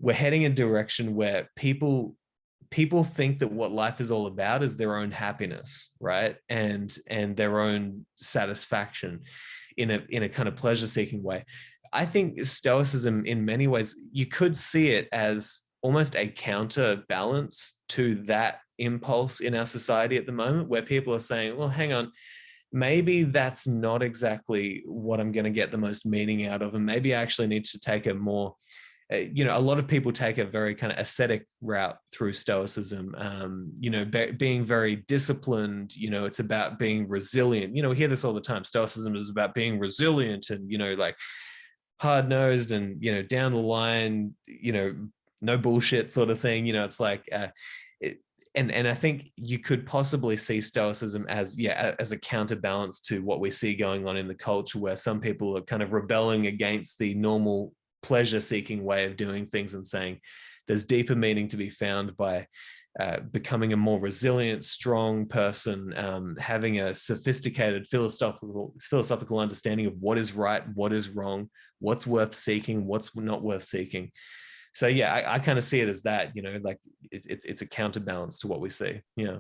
we're heading in a direction where people think that what life is all about is their own happiness, right? And their own satisfaction in a kind of pleasure seeking way. I think Stoicism, in many ways, you could see it as almost a counterbalance to that impulse in our society at the moment, where people are saying, well, hang on, maybe that's not exactly what I'm going to get the most meaning out of. And maybe I actually need to take a more, a lot of people take a very kind of ascetic route through Stoicism, being very disciplined. It's about being resilient. We hear this all the time. Stoicism is about being resilient and, like hard nosed and, down the line, no bullshit sort of thing. It's like, and I think you could possibly see Stoicism as a counterbalance to what we see going on in the culture, where some people are kind of rebelling against the normal pleasure-seeking way of doing things and saying there's deeper meaning to be found by becoming a more resilient, strong person, having a sophisticated philosophical understanding of what is right, what is wrong, what's worth seeking, what's not worth seeking. So yeah, I kind of see it as that, like it's a counterbalance to what we see. Yeah.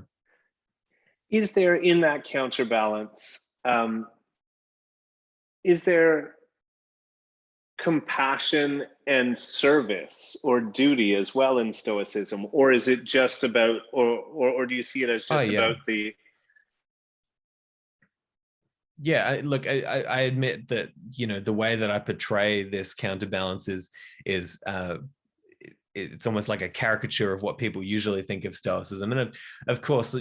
Is there, in that counterbalance, is there compassion and service or duty as well in Stoicism, or is it just about, or do you see it as just about the? Yeah, look, I admit that, the way that I portray this counterbalance is it's almost like a caricature of what people usually think of Stoicism. And of course,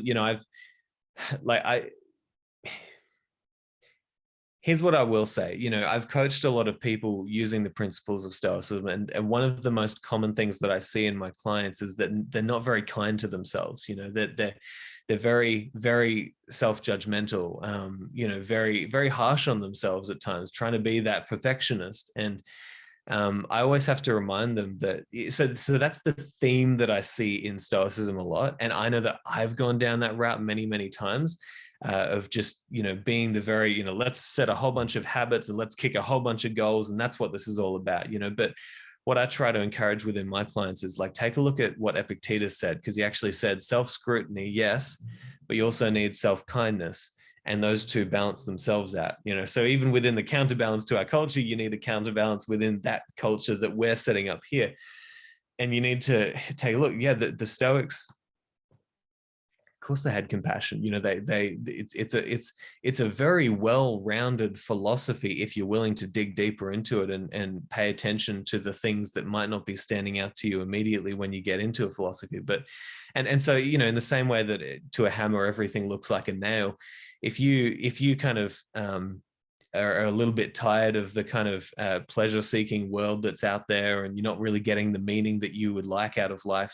here's what I will say. I've coached a lot of people using the principles of Stoicism, and one of the most common things that I see in my clients is that they're not very kind to themselves. That they're very, very self-judgmental, very, very harsh on themselves at times, trying to be that perfectionist. And I always have to remind them that, so that's the theme that I see in Stoicism a lot. And I know that I've gone down that route many, many times, of just, being the very, let's set a whole bunch of habits and let's kick a whole bunch of goals. And that's what this is all about, but what I try to encourage within my clients is like, take a look at what Epictetus said, because he actually said self-scrutiny, yes, but you also need self-kindness. And those two balance themselves out, so even within the counterbalance to our culture, you need a counterbalance within that culture that we're setting up here. And you need to take a look. Yeah, the Stoics, of course, they had compassion. It's a very well-rounded philosophy if you're willing to dig deeper into it and pay attention to the things that might not be standing out to you immediately when you get into a philosophy. But and so, in the same way that to a hammer everything looks like a nail, if you kind of are a little bbit tired of the kind of pleasure-seeking world that's out there, and you're not really getting the meaning that you would like out of life,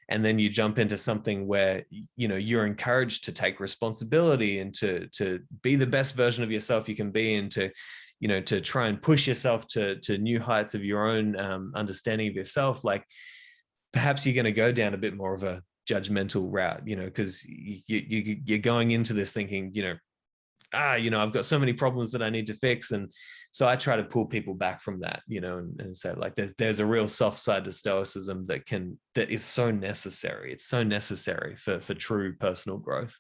and then you jump into something where you're encouraged to take responsibility and to be the best version of yourself you can be, and to try and push yourself to new heights of your own understanding of yourself, like perhaps you're going to go down a bit more of a judgmental route, because you're going into this thinking, I've got so many problems that I need to fix. And so I try to pull people back from that, and say like, there's a real soft side to Stoicism that is so necessary. It's so necessary for true personal growth.